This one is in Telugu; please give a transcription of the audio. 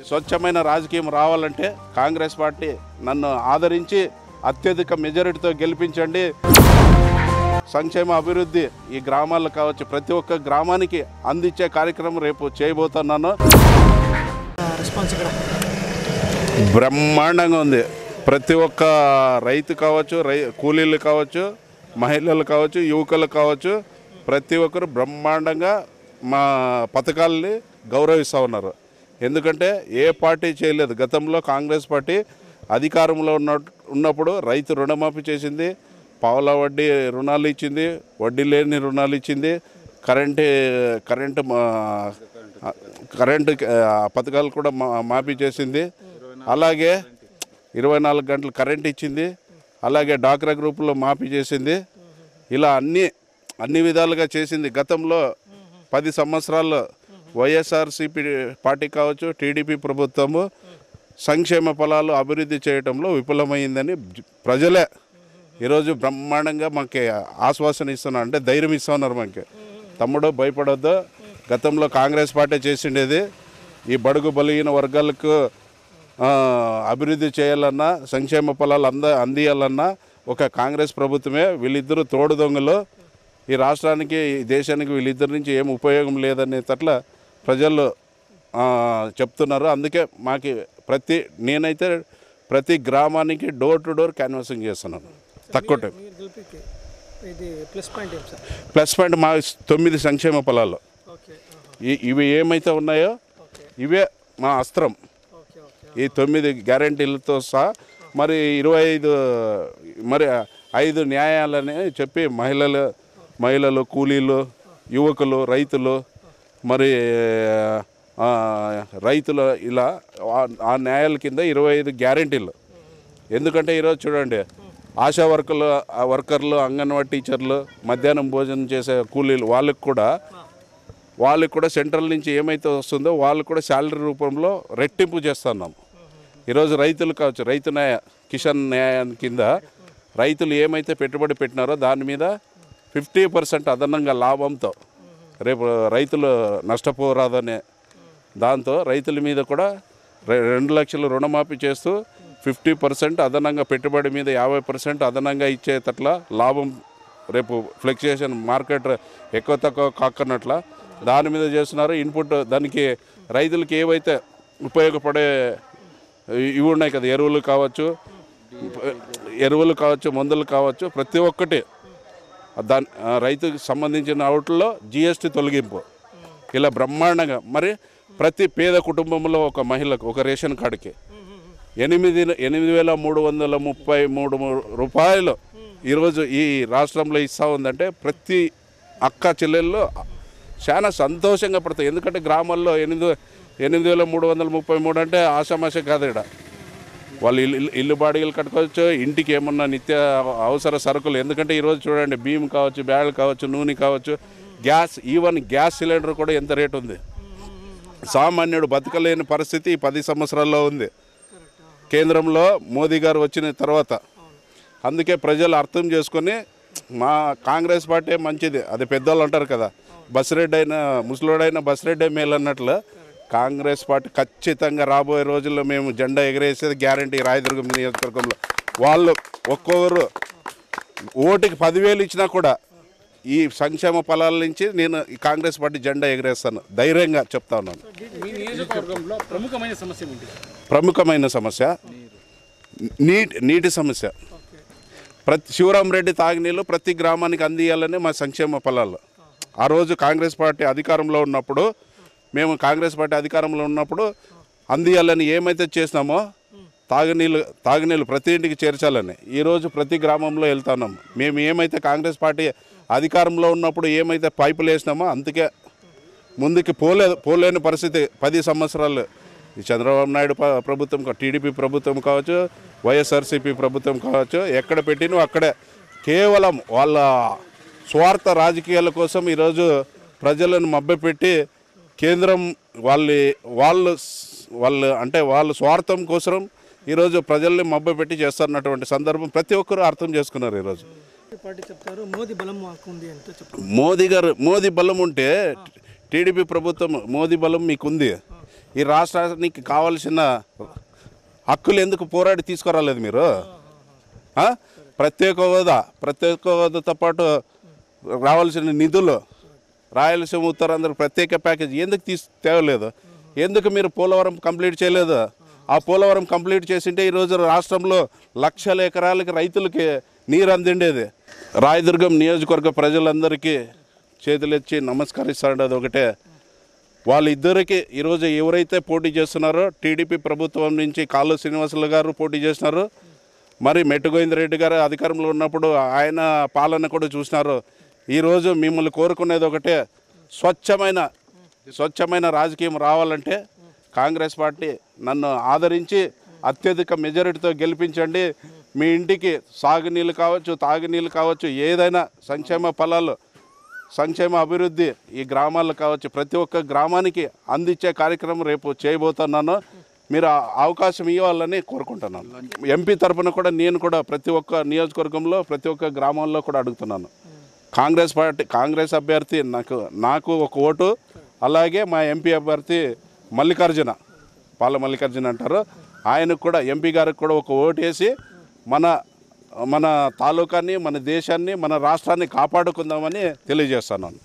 స్వచ్ఛమైన రాజకీయం రావాలంటే కాంగ్రెస్ పార్టీ నన్ను ఆదరించి అత్యధిక మెజారిటీతో గెలిపించండి. సంక్షేమ అభివృద్ధి ఈ గ్రామాల్లో కావచ్చు, ప్రతి ఒక్క గ్రామానికి అందించే కార్యక్రమం రేపు చేయబోతున్నాను. బ్రహ్మాండంగా ఉంది. ప్రతి ఒక్క రైతు కావచ్చు, కూలీలు కావచ్చు, మహిళలు కావచ్చు, యువకులు కావచ్చు, ప్రతి ఒక్కరు బ్రహ్మాండంగా మా పథకాలని గౌరవిస్తూ ఉన్నారు. ఎందుకంటే ఏ పార్టీ చేయలేదు. గతంలో కాంగ్రెస్ పార్టీ అధికారంలో ఉన్నప్పుడు రైతు రుణమాఫీ చేసింది, పావుల వడ్డీ రుణాలు ఇచ్చింది, వడ్డీ లేని రుణాలు ఇచ్చింది, కరెంటు పథకాలు కూడా మాఫీ చేసింది. అలాగే 24 గంటలు కరెంట్ ఇచ్చింది. అలాగే డాక్రా గ్రూపులో మాఫీ చేసింది. ఇలా అన్ని విధాలుగా చేసింది. గతంలో 10 సంవత్సరాల్లో వైఎస్ఆర్సీపీ పార్టీ కావచ్చు, టీడీపీ ప్రభుత్వము సంక్షేమ ఫలాలు అభివృద్ధి చేయడంలో విఫలమైందని ప్రజలే ఈరోజు బ్రహ్మాండంగా మాకు ఆశ్వాసన ఇస్తున్నారు, అంటే ధైర్యం ఇస్తున్నారు. మాకు తమ్ముడు భయపడొద్దు, గతంలో కాంగ్రెస్ పార్టీ చేసిండేది ఈ బడుగు బలిగిన వర్గాలకు అభివృద్ధి చేయాలన్నా, సంక్షేమ ఫలాలు అందియాలన్నా ఒక కాంగ్రెస్ ప్రభుత్వమే. వీళ్ళిద్దరూ తోడు దొంగలు. ఈ రాష్ట్రానికి, ఈ దేశానికి వీళ్ళిద్దరి నుంచి ఏం ఉపయోగం లేదనేటట్ల ప్రజలు చెప్తున్నారు. అందుకే మాకు నేనైతే ప్రతి గ్రామానికి డోర్ టు డోర్ క్యాన్వాసింగ్ చేస్తున్నాను. తక్కువ టైం ప్లస్ పాయింట్ మా 9 సంక్షేమ ఫలాలు ఇవి ఏమైతే ఉన్నాయో ఇవే మా అస్త్రం. ఈ 9 గ్యారంటీలతో సహా మరి 25 మరి 5 న్యాయాలని చెప్పి మహిళలు, కూలీలు, యువకులు, రైతులు, మరి రైతులు, ఇలా ఆ న్యాయాల కింద 25 గ్యారంటీలు. ఎందుకంటే ఈరోజు చూడండి, ఆశా వర్కర్లు, అంగన్వాడీ టీచర్లు, మధ్యాహ్నం భోజనం చేసే కూలీలు, వాళ్ళకు కూడా సెంట్రల్ నుంచి ఏమైతే వస్తుందో వాళ్ళు కూడా శాలరీ రూపంలో రెట్టింపు చేస్తున్నాం. ఈరోజు రైతులు కావచ్చు, రైతు కిసాన్ న్యాయం కింద రైతులు ఏమైతే పెట్టుబడి పెట్టినారో దాని మీద 50% అదనంగా లాభంతో రేపు రైతులు నష్టపోరాదనే దాంతో రైతుల మీద కూడా 2 లక్షలు రుణమాఫీ చేస్తూ 50% అదనంగా పెట్టుబడి మీద 50% అదనంగా ఇచ్చేటట్ల లాభం రేపు ఫ్లక్చుయేషన్ మార్కెట్ ఎక్కువ తక్కువ కాకనట్ల దాని మీద చేస్తున్నారు. ఇన్పుట్ దానికి రైతులకి ఏవైతే ఉపయోగపడే ఇవి ఉన్నాయి కదా, ఎరువులు కావచ్చు, మందులు కావచ్చు, ప్రతి ఒక్కటి రైతుకి సంబంధించిన వాటిల్లో జీఎస్టీ తొలగింపు, ఇలా బ్రహ్మాండంగా. మరి ప్రతి పేద కుటుంబంలో ఒక మహిళకు ఒక రేషన్ కార్డుకి 8,333 రూపాయలు ఈరోజు ఈ రాష్ట్రంలో ఇస్తూ ఉందంటే ప్రతి అక్క చెల్లెళ్ళు చాలా సంతోషంగా పడతాయి. ఎందుకంటే గ్రామాల్లో 8,333 అంటే ఆషామాష కాదు. ఇక్కడ వాళ్ళు ఇల్లు బాడిగలు కట్టుకోవచ్చు, ఇంటికి ఏమన్నా నిత్య అవసర సరుకులు. ఎందుకంటే ఈరోజు చూడండి, బియ్యం కావచ్చు, బ్యాళ్ళు కావచ్చు, నూనె కావచ్చు, ఈవెన్ గ్యాస్ సిలిండర్ కూడా ఎంత రేటు ఉంది. సామాన్యుడు బతకలేని పరిస్థితి 10 సంవత్సరాల్లో ఉంది కేంద్రంలో మోదీ గారు వచ్చిన తర్వాత. అందుకే ప్రజలు అర్థం చేసుకొని మా కాంగ్రెస్ పార్టీ మంచిది. అది పెద్దవాళ్ళు అంటారు కదా, ముసలోడైనా బస్రెడ్డే మేలు అన్నట్లు కాంగ్రెస్ పార్టీ ఖచ్చితంగా రాబోయే రోజుల్లో మేము జెండా ఎగరేసేది గ్యారంటీ. రాయదుర్గం నియోజకవర్గంలో వాళ్ళు ఒక్కొక్కరు ఓటుకి 10,000 ఇచ్చినా కూడా ఈ సంక్షేమ ఫలాల నుంచి నేను ఈ కాంగ్రెస్ పార్టీ జెండా ఎగరేస్తాను, ధైర్యంగా చెప్తా ఉన్నాను. ప్రముఖమైన సమస్య నీటి సమస్య. శివరాం రెడ్డి తాగునీళ్ళు ప్రతి గ్రామానికి అందియాలని మా సంక్షేమ ఫలాలు. ఆ రోజు కాంగ్రెస్ పార్టీ అధికారంలో ఉన్నప్పుడు అందియాలని ఏమైతే చేసినామో తాగునీళ్ళు ప్రతి ఇంటికి చేర్చాలని ఈరోజు ప్రతి గ్రామంలో వెళ్తున్నాం. మేము ఏమైతే కాంగ్రెస్ పార్టీ అధికారంలో ఉన్నప్పుడు ఏమైతే పైపులు వేసినామో అందుకే ముందుకి పోలేని పరిస్థితి 10 సంవత్సరాలు. ఈ చంద్రబాబు నాయుడు ప్రభుత్వం, టీడీపీ ప్రభుత్వం కావచ్చు, వైఎస్ఆర్సీపీ ప్రభుత్వం కావచ్చు, ఎక్కడ పెట్టినో అక్కడే కేవలం వాళ్ళ స్వార్థ రాజకీయాల కోసం ఈరోజు ప్రజలను మభ్యపెట్టి కేంద్రం వాళ్ళ స్వార్థం కోసం ఈరోజు ప్రజల్ని మభ్యపెట్టి చేస్తున్నటువంటి సందర్భం ప్రతి ఒక్కరూ అర్థం చేసుకున్నారు. ఈరోజు మోదీ బలం ఉంటే టీడీపీ ప్రభుత్వం, మోదీ బలం మీకుంది. ఈ రాష్ట్రానికి కావాల్సిన హక్కులు ఎందుకు పోరాడి తీసుకురాలేదు మీరు? ప్రత్యేక హోదాతో పాటు రావాల్సిన నిధులు, రాయలసీమ ఉత్తరాంధ్ర ప్రత్యేక ప్యాకేజ్ ఎందుకు తేవలేదు? ఎందుకు మీరు పోలవరం కంప్లీట్ చేయలేదు? ఆ పోలవరం కంప్లీట్ చేసింటే ఈరోజు రాష్ట్రంలో లక్షల ఎకరాలకి రైతులకి నీరు అందిండేది. రాయదుర్గం నియోజకవర్గ ప్రజలందరికీ చేతులెచ్చి నమస్కరిస్తాడు. అది ఒకటే, వాళ్ళిద్దరికి ఈరోజు ఎవరైతే పోటీ చేస్తున్నారో టీడీపీ ప్రభుత్వం నుంచి కాళ్ళు శ్రీనివాసులు గారు పోటీ చేస్తున్నారు, మరి మెట్టుగోవిందరెడ్డి గారు అధికారంలో ఉన్నప్పుడు ఆయన పాలన కూడా చూసినారు. ఈరోజు మిమ్మల్ని కోరుకునేది ఒకటే, స్వచ్ఛమైన రాజకీయం రావాలంటే కాంగ్రెస్ పార్టీ నన్ను ఆదరించి అత్యధిక మెజారిటీతో గెలిపించండి. మీ ఇంటికి సాగునీళ్ళు కావచ్చు, తాగునీళ్ళు కావచ్చు, ఏదైనా సంక్షేమ ఫలాలు, సంక్షేమ అభివృద్ధి ఈ గ్రామాల్లో కావచ్చు, ప్రతి ఒక్క గ్రామానికి అందించే కార్యక్రమం రేపు చేయబోతున్నాను. మీరు అవకాశం ఇవ్వాలని కోరుకుంటున్నాను. ఎంపీ తరఫున కూడా నేను కూడా ప్రతి ఒక్క నియోజకవర్గంలో ప్రతి ఒక్క గ్రామంలో కూడా అడుగుతున్నాను. కాంగ్రెస్ అభ్యర్థి నాకు ఒక ఓటు, అలాగే మా ఎంపీ అభ్యర్థి పాల మల్లికార్జున అంటారు, ఆయనకు కూడా ఎంపీ గారికి కూడా ఒక ఓటు వేసి మన తాలూకాని, మన దేశాన్ని, మన రాష్ట్రాన్ని కాపాడుకుందామని తెలియజేస్తున్నాను.